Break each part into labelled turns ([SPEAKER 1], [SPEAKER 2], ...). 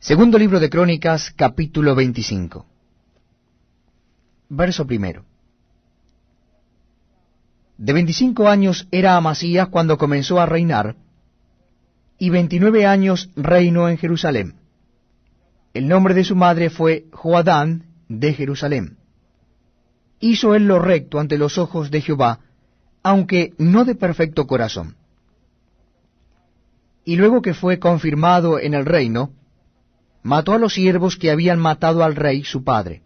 [SPEAKER 1] Segundo libro de Crónicas, capítulo 25. Verso primero. De 25 años era Amasías cuando comenzó a reinar, y 29 años reinó en Jerusalén. El nombre de su madre fue Joadán de Jerusalén. Hizo él lo recto ante los ojos de Jehová, aunque no de perfecto corazón. Y luego que fue confirmado en el reino, mató a los siervos que habían matado al rey su padre.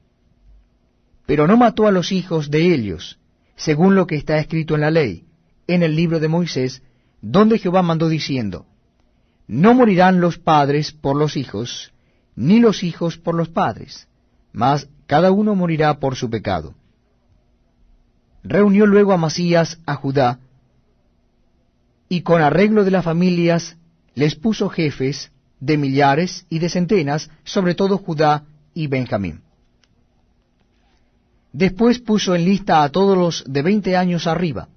[SPEAKER 1] Pero no mató a los hijos de ellos, según lo que está escrito en la ley, en el libro de Moisés, donde Jehová mandó diciendo, no morirán los padres por los hijos, ni los hijos por los padres, mas cada uno morirá por su pecado. Reunió luego Amasías a Judá, y con arreglo de las familias les puso jefes de millares y de centenas, sobre todo Judá y Benjamín. Después puso en lista a todos los de 20 años arriba,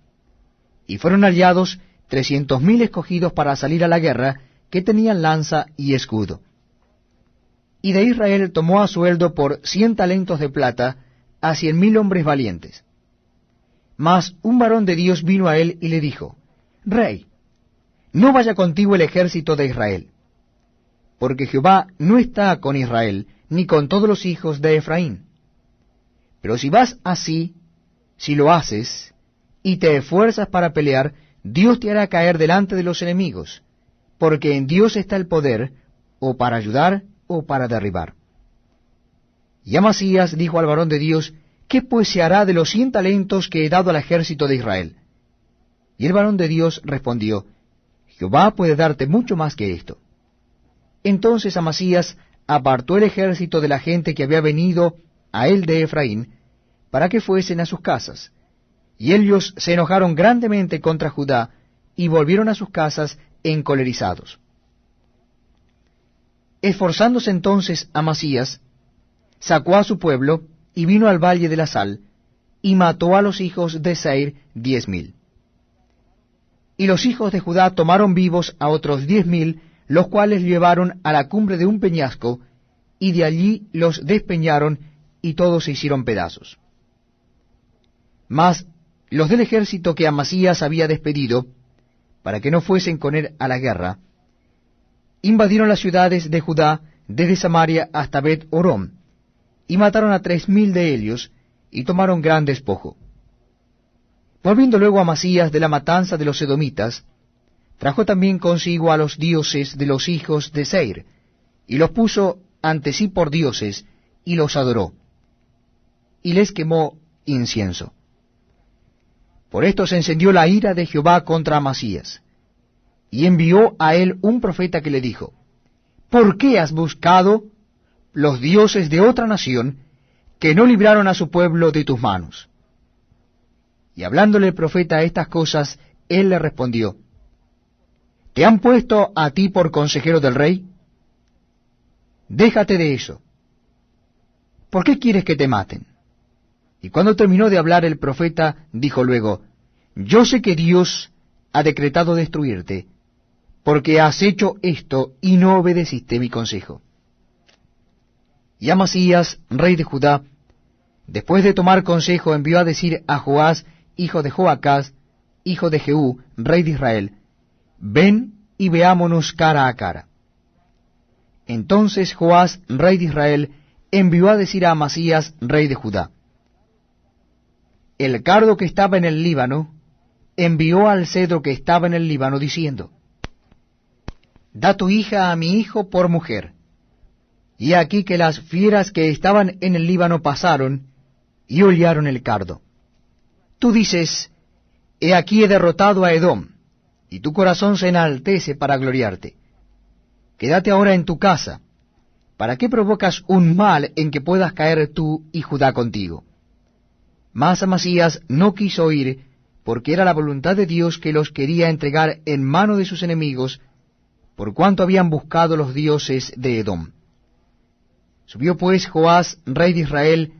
[SPEAKER 1] y fueron hallados 300,000 escogidos para salir a la guerra, que tenían lanza y escudo. Y de Israel tomó a sueldo por 100 talentos de plata a 100,000 hombres valientes. Mas un varón de Dios vino a él y le dijo, Rey, no vaya contigo el ejército de Israel, porque Jehová no está con Israel, ni con todos los hijos de Efraín. Pero si vas así, si lo haces, y te esfuerzas para pelear, Dios te hará caer delante de los enemigos, porque en Dios está el poder, o para ayudar, o para derribar. Y Amasías dijo al varón de Dios, ¿qué pues se hará de los 100 talentos que he dado al ejército de Israel? Y el varón de Dios respondió, Jehová puede darte mucho más que esto. Entonces Amasías apartó el ejército de la gente que había venido a él de Efraín, para que fuesen a sus casas. Y ellos se enojaron grandemente contra Judá, y volvieron a sus casas encolerizados. Esforzándose entonces Amasías, sacó a su pueblo, y vino al valle de la sal, y mató a los hijos de Seir 10,000. Y los hijos de Judá tomaron vivos a otros 10,000, los cuales llevaron a la cumbre de un peñasco, y de allí los despeñaron, y todos se hicieron pedazos. Mas los del ejército que Amasías había despedido, para que no fuesen con él a la guerra, invadieron las ciudades de Judá desde Samaria hasta Bet-Horom, y mataron a 3,000 de ellos, y tomaron gran despojo. Volviendo luego Amasías de la matanza de los edomitas, trajo también consigo a los dioses de los hijos de Seir, y los puso ante sí por dioses, y los adoró, y les quemó incienso. Por esto se encendió la ira de Jehová contra Amasías, y envió a él un profeta que le dijo, ¿por qué has buscado los dioses de otra nación que no libraron a su pueblo de tus manos? Y hablándole el profeta estas cosas, él le respondió, ¿te han puesto a ti por consejero del rey? Déjate de eso. ¿Por qué quieres que te maten? Y cuando terminó de hablar el profeta, dijo luego, yo sé que Dios ha decretado destruirte, porque has hecho esto y no obedeciste mi consejo. Y Amasías, rey de Judá, después de tomar consejo, envió a decir a Joás, hijo de Joacás, hijo de Jehú, rey de Israel, ven y veámonos cara a cara. Entonces Joás, rey de Israel, envió a decir a Amasías, rey de Judá, el cardo que estaba en el Líbano envió al cedro que estaba en el Líbano, diciendo, da tu hija a mi hijo por mujer. Y aquí que las fieras que estaban en el Líbano pasaron y hollaron el cardo. Tú dices, he aquí he derrotado a Edom, y tu corazón se enaltece para gloriarte. Quédate ahora en tu casa. ¿Para qué provocas un mal en que puedas caer tú y Judá contigo? Mas Amasías no quiso ir, porque era la voluntad de Dios que los quería entregar en mano de sus enemigos, por cuanto habían buscado los dioses de Edom. Subió pues Joás, rey de Israel,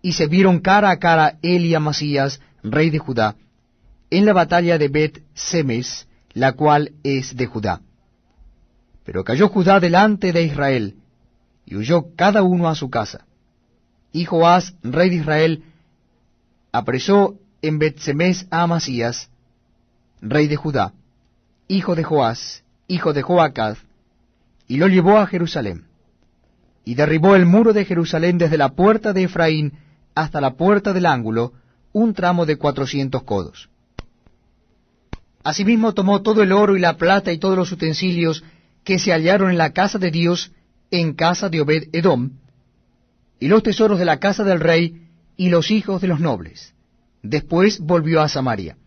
[SPEAKER 1] y se vieron cara a cara él y Amasías, rey de Judá, en la batalla de Bet-Semes, la cual es de Judá. Pero cayó Judá delante de Israel, y huyó cada uno a su casa. Y Joás, rey de Israel, apresó en Bet-Semes a Amasías, rey de Judá, hijo de Joás, hijo de Joacaz, y lo llevó a Jerusalén. Y derribó el muro de Jerusalén desde la puerta de Efraín hasta la puerta del ángulo, un tramo de 400 codos. Asimismo tomó todo el oro y la plata y todos los utensilios que se hallaron en la casa de Dios, en casa de Obed-Edom, y los tesoros de la casa del rey y los hijos de los nobles. Después volvió a Samaria.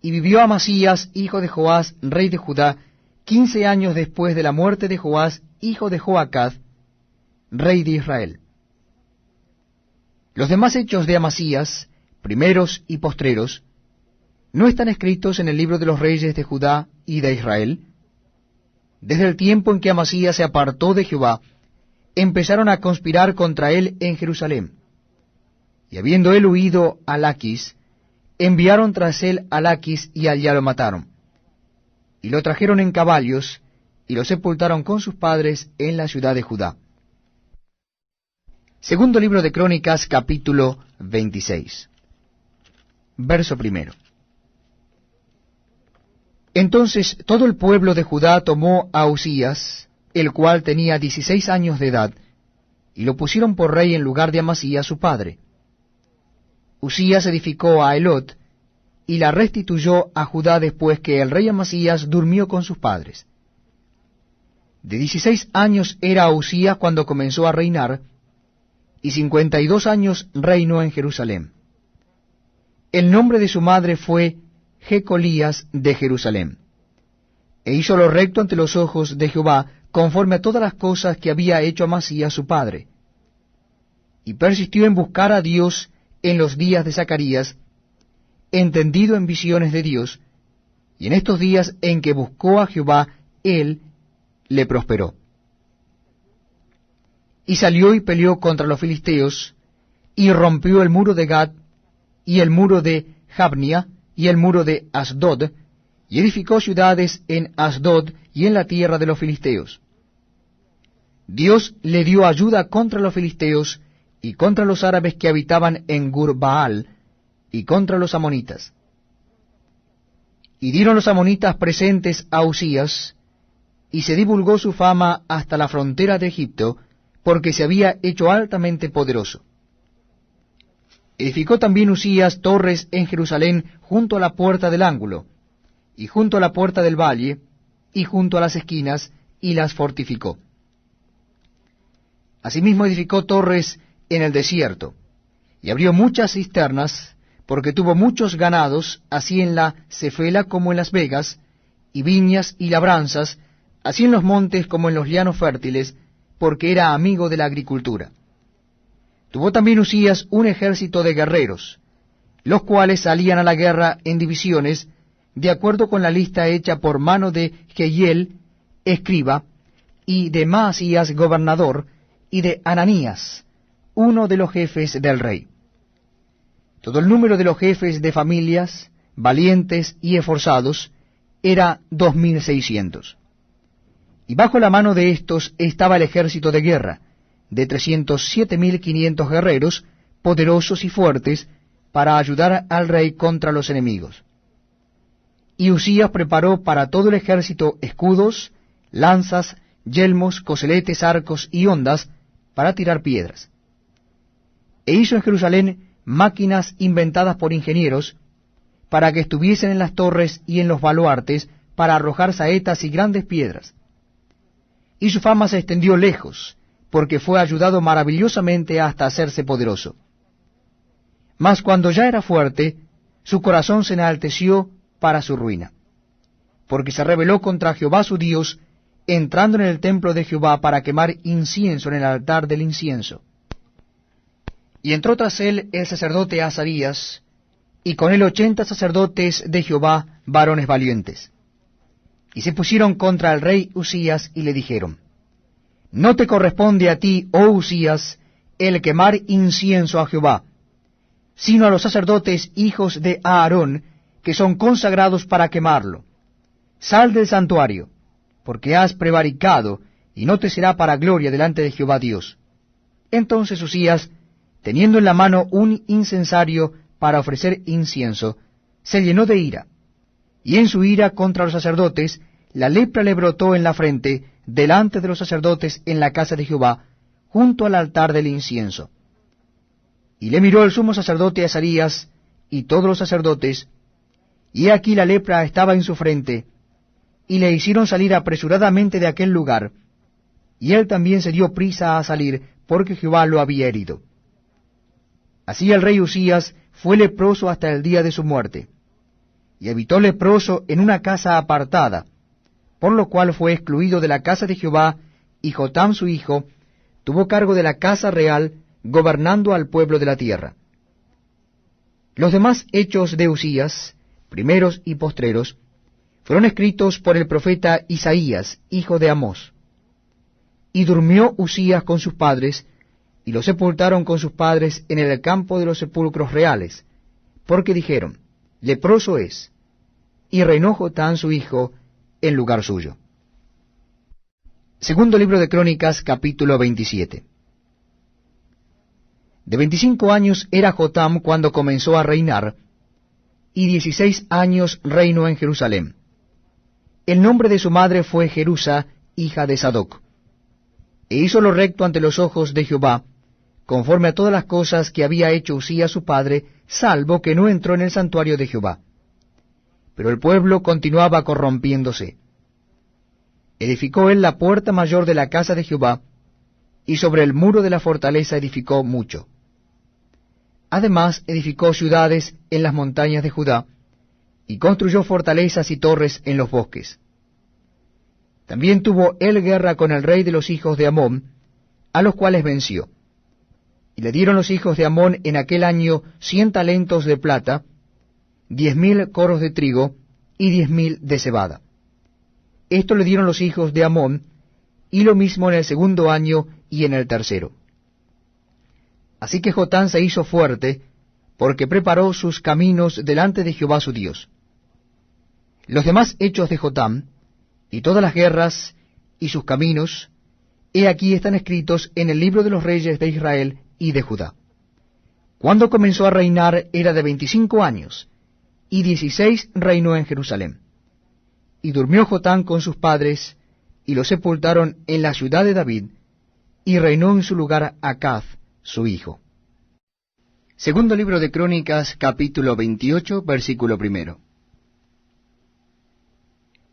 [SPEAKER 1] Y vivió Amasías, hijo de Joás, rey de Judá, 15 años después de la muerte de Joás, hijo de Joacaz, rey de Israel. Los demás hechos de Amasías, primeros y postreros, ¿no están escritos en el libro de los reyes de Judá y de Israel? Desde el tiempo en que Amasías se apartó de Jehová, empezaron a conspirar contra él en Jerusalén. Y habiendo él huido a Laquis, enviaron tras él a Laquis y allá lo mataron. Y lo trajeron en caballos, y lo sepultaron con sus padres en la ciudad de Judá. Segundo libro de Crónicas, capítulo 26. Verso primero. Entonces todo el pueblo de Judá tomó a Usías, el cual tenía 16 años de edad, y lo pusieron por rey en lugar de Amasías su padre. Usías edificó a Elot, y la restituyó a Judá después que el rey Amasías durmió con sus padres. De 16 años era Usías cuando comenzó a reinar, y 52 años reinó en Jerusalén. El nombre de su madre fue Jecolías de Jerusalén. E hizo lo recto ante los ojos de Jehová, conforme a todas las cosas que había hecho Amasías su padre. Y persistió en buscar a Dios en los días de Zacarías, entendido en visiones de Dios, y en estos días en que buscó a Jehová, él le prosperó. Y salió y peleó contra los filisteos, y rompió el muro de Gad, y el muro de Jabnia, y el muro de Asdod, y edificó ciudades en Asdod y en la tierra de los filisteos. Dios le dio ayuda contra los filisteos, y contra los árabes que habitaban en Gur-Baal, y contra los amonitas. Y dieron los amonitas presentes a Usías, y se divulgó su fama hasta la frontera de Egipto, porque se había hecho altamente poderoso. Edificó también Usías torres en Jerusalén junto a la puerta del ángulo, y junto a la puerta del valle, y junto a las esquinas, y las fortificó. Asimismo edificó torres en el desierto, y abrió muchas cisternas, porque tuvo muchos ganados, así en la Cefela como en las vegas, y viñas y labranzas, así en los montes como en los llanos fértiles, porque era amigo de la agricultura. Tuvo también Usías un ejército de guerreros, los cuales salían a la guerra en divisiones, de acuerdo con la lista hecha por mano de Jehiel, escriba, y de Maasías, gobernador, y de Ananías, uno de los jefes del rey. Todo el número de los jefes de familias, valientes y esforzados, era 2.600. Y bajo la mano de estos estaba el ejército de guerra, de 307.500 guerreros, poderosos y fuertes, para ayudar al rey contra los enemigos. Y Usías preparó para todo el ejército escudos, lanzas, yelmos, coseletes, arcos y hondas, para tirar piedras. E hizo en Jerusalén máquinas inventadas por ingenieros, para que estuviesen en las torres y en los baluartes, para arrojar saetas y grandes piedras. Y su fama se extendió lejos, porque fue ayudado maravillosamente hasta hacerse poderoso. Mas cuando ya era fuerte, su corazón se enalteció para su ruina, porque se rebeló contra Jehová su Dios, entrando en el templo de Jehová para quemar incienso en el altar del incienso. Y entró tras él el sacerdote Azarías, y con él 80 sacerdotes de Jehová, varones valientes. Y se pusieron contra el rey Usías, y le dijeron: No te corresponde a ti, oh Usías, el quemar incienso a Jehová, sino a los sacerdotes hijos de Aarón, que son consagrados para quemarlo. Sal del santuario, porque has prevaricado, y no te será para gloria delante de Jehová Dios. Entonces Usías, teniendo en la mano un incensario para ofrecer incienso, se llenó de ira, y en su ira contra los sacerdotes, la lepra le brotó en la frente, delante de los sacerdotes en la casa de Jehová, junto al altar del incienso. Y le miró el sumo sacerdote Azarías, y todos los sacerdotes, y he aquí la lepra estaba en su frente, y le hicieron salir apresuradamente de aquel lugar, y él también se dio prisa a salir, porque Jehová lo había herido. Así el rey Usías fue leproso hasta el día de su muerte, y habitó leproso en una casa apartada, por lo cual fue excluido de la casa de Jehová, y Jotam su hijo tuvo cargo de la casa real, gobernando al pueblo de la tierra. Los demás hechos de Usías, primeros y postreros, fueron escritos por el profeta Isaías, hijo de Amós. Y durmió Usías con sus padres, y lo sepultaron con sus padres en el campo de los sepulcros reales, porque dijeron, leproso es, y reinó Jotam su hijo en lugar suyo. Segundo libro de Crónicas, capítulo 27. De 25 años era Jotam cuando comenzó a reinar, y 16 años reinó en Jerusalén. El nombre de su madre fue Jerusa, hija de Sadoc. E hizo lo recto ante los ojos de Jehová, conforme a todas las cosas que había hecho Usías su padre, salvo que no entró en el santuario de Jehová. Pero el pueblo continuaba corrompiéndose. Edificó él la puerta mayor de la casa de Jehová, y sobre el muro de la fortaleza edificó mucho. Además edificó ciudades en las montañas de Judá, y construyó fortalezas y torres en los bosques. También tuvo él guerra con el rey de los hijos de Amón, a los cuales venció. Y le dieron los hijos de Amón en aquel año 100 talentos de plata, 10,000 coros de trigo, y 10,000 de cebada. Esto le dieron los hijos de Amón, y lo mismo en el segundo año y en el tercero. Así que Jotam se hizo fuerte, porque preparó sus caminos delante de Jehová su Dios. Los demás hechos de Jotam, y todas las guerras, y sus caminos, he aquí están escritos en el libro de los reyes de Israel y de Judá. Cuando comenzó a reinar era de 25 años, y 16 reinó en Jerusalén. Y durmió Jotam con sus padres, y lo sepultaron en la ciudad de David, y reinó en su lugar Acaz, su hijo. Segundo libro de Crónicas, capítulo 28, versículo 1.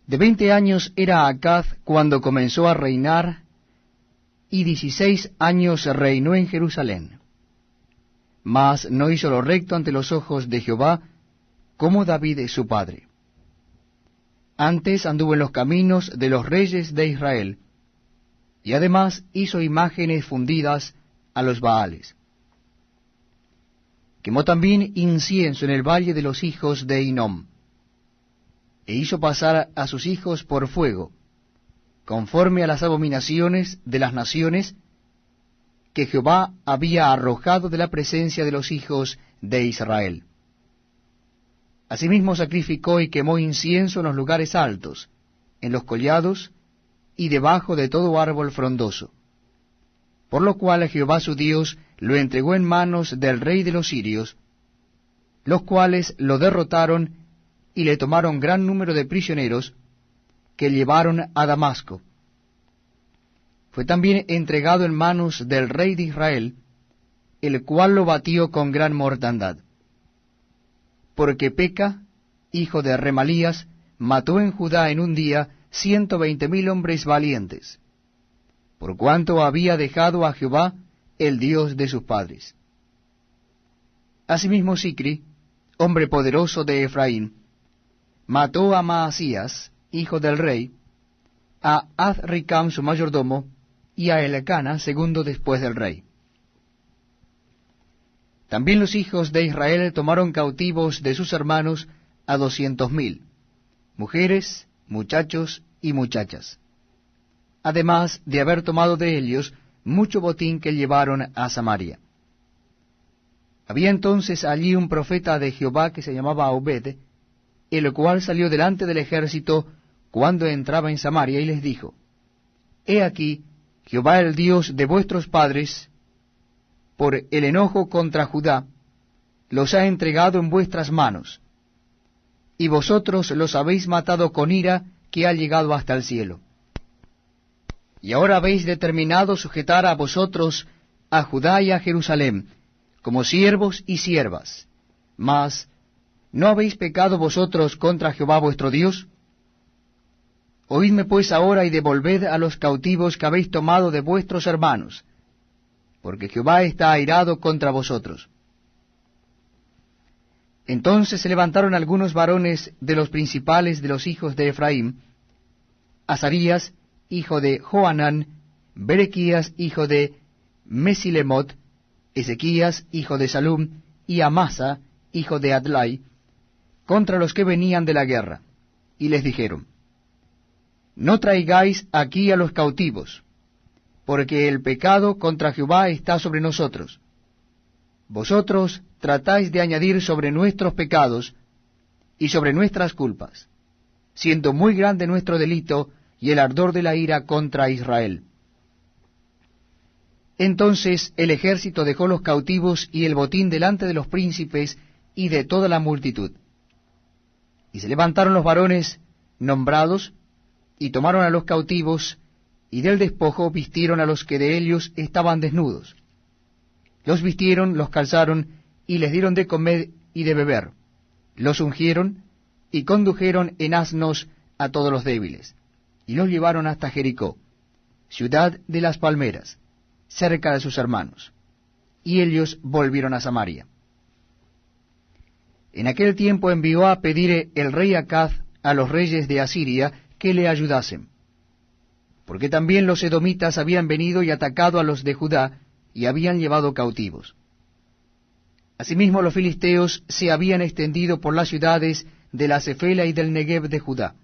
[SPEAKER 1] De 20 años era Acaz cuando comenzó a reinar, y 16 años reinó en Jerusalén. Mas no hizo lo recto ante los ojos de Jehová, como David su padre. Antes anduvo en los caminos de los reyes de Israel, y además hizo imágenes fundidas a los Baales. Quemó también incienso en el valle de los hijos de Hinnom, e hizo pasar a sus hijos por fuego, conforme a las abominaciones de las naciones que Jehová había arrojado de la presencia de los hijos de Israel. Asimismo sacrificó y quemó incienso en los lugares altos, en los collados, y debajo de todo árbol frondoso. Por lo cual Jehová su Dios lo entregó en manos del rey de los sirios, los cuales lo derrotaron y le tomaron gran número de prisioneros, que llevaron a Damasco. Fue también entregado en manos del rey de Israel, el cual lo batió con gran mortandad. Porque Peca, hijo de Remalías, mató en Judá en un día 120,000 hombres valientes, por cuanto había dejado a Jehová, el Dios de sus padres. Asimismo Sicri, hombre poderoso de Efraín, mató a Maasías, hijo del rey, a Azricam su mayordomo, y a Elcana, segundo después del rey. También los hijos de Israel tomaron cautivos de sus hermanos a 200,000, mujeres, muchachos y muchachas, además de haber tomado de ellos mucho botín que llevaron a Samaria. Había entonces allí un profeta de Jehová que se llamaba Obed, el cual salió delante del ejército cuando entraba en Samaria y les dijo, he aquí, Jehová el Dios de vuestros padres, por el enojo contra Judá, los ha entregado en vuestras manos, y vosotros los habéis matado con ira que ha llegado hasta el cielo. Y ahora habéis determinado sujetar a vosotros a Judá y a Jerusalén, como siervos y siervas. Mas, ¿no habéis pecado vosotros contra Jehová vuestro Dios? Oídme pues ahora y devolved a los cautivos que habéis tomado de vuestros hermanos, porque Jehová está airado contra vosotros. Entonces se levantaron algunos varones de los principales de los hijos de Efraín, Azarías, hijo de Johanán, Berequías, hijo de Mesilemot, Ezequías, hijo de Salum, y Amasa, hijo de Adlai, contra los que venían de la guerra, y les dijeron, no traigáis aquí a los cautivos, porque el pecado contra Jehová está sobre nosotros. Vosotros tratáis de añadir sobre nuestros pecados y sobre nuestras culpas, siendo muy grande nuestro delito y el ardor de la ira contra Israel. Entonces el ejército dejó los cautivos y el botín delante de los príncipes y de toda la multitud. Y se levantaron los varones nombrados, y tomaron a los cautivos, y del despojo vistieron a los que de ellos estaban desnudos. Los vistieron, los calzaron, y les dieron de comer y de beber. Los ungieron, y condujeron en asnos a todos los débiles, y los llevaron hasta Jericó, ciudad de las palmeras, cerca de sus hermanos. Y ellos volvieron a Samaria. En aquel tiempo envió a pedir el rey Acaz a los reyes de Asiria que le ayudasen, porque también los edomitas habían venido y atacado a los de Judá, y habían llevado cautivos. Asimismo los filisteos se habían extendido por las ciudades de la Cefela y del Negev de Judá,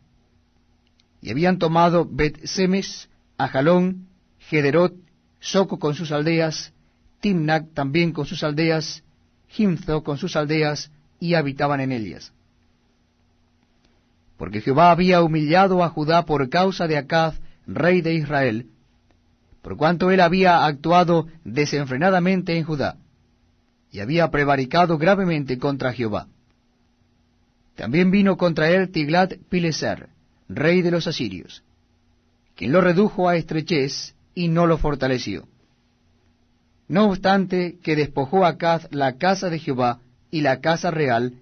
[SPEAKER 1] y habían tomado Bet-Semes, Ajalón, Gederot, Soco con sus aldeas, Timnac también con sus aldeas, Gimzo con sus aldeas, y habitaban en ellas. Porque Jehová había humillado a Judá por causa de Acaz, rey de Israel, por cuanto él había actuado desenfrenadamente en Judá, y había prevaricado gravemente contra Jehová. También vino contra él Tiglat-Pileser, rey de los asirios, quien lo redujo a estrechez y no lo fortaleció. No obstante que despojó a Acaz la casa de Jehová y la casa real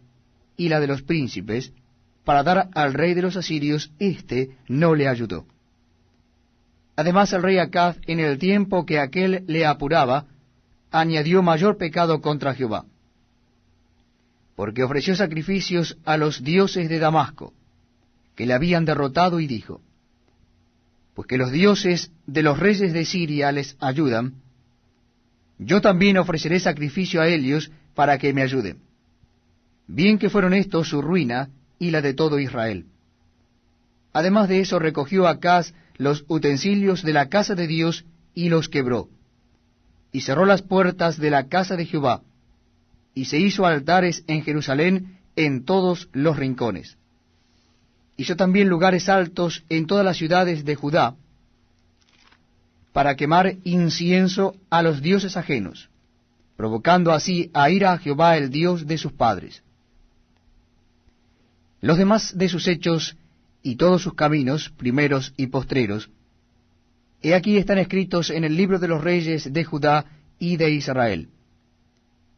[SPEAKER 1] y la de los príncipes, para dar al rey de los asirios, éste no le ayudó. Además el rey Acaz, en el tiempo que aquél le apuraba, añadió mayor pecado contra Jehová, porque ofreció sacrificios a los dioses de Damasco, que le habían derrotado, y dijo, pues que los dioses de los reyes de Siria les ayudan, yo también ofreceré sacrificio a ellos para que me ayuden. Bien que fueron estos su ruina y la de todo Israel. Además de eso recogió Acaz los utensilios de la casa de Dios y los quebró, y cerró las puertas de la casa de Jehová, y se hizo altares en Jerusalén en todos los rincones. Hizo también lugares altos en todas las ciudades de Judá, para quemar incienso a los dioses ajenos, provocando así a ira a Jehová el Dios de sus padres. Los demás de sus hechos y todos sus caminos, primeros y postreros, he aquí están escritos en el libro de los reyes de Judá y de Israel.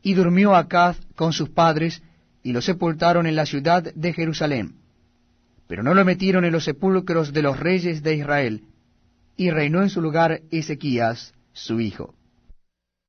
[SPEAKER 1] Y durmió Acaz con sus padres, y lo sepultaron en la ciudad de Jerusalén, pero no lo metieron en los sepulcros de los reyes de Israel, y reinó en su lugar Ezequías, su hijo.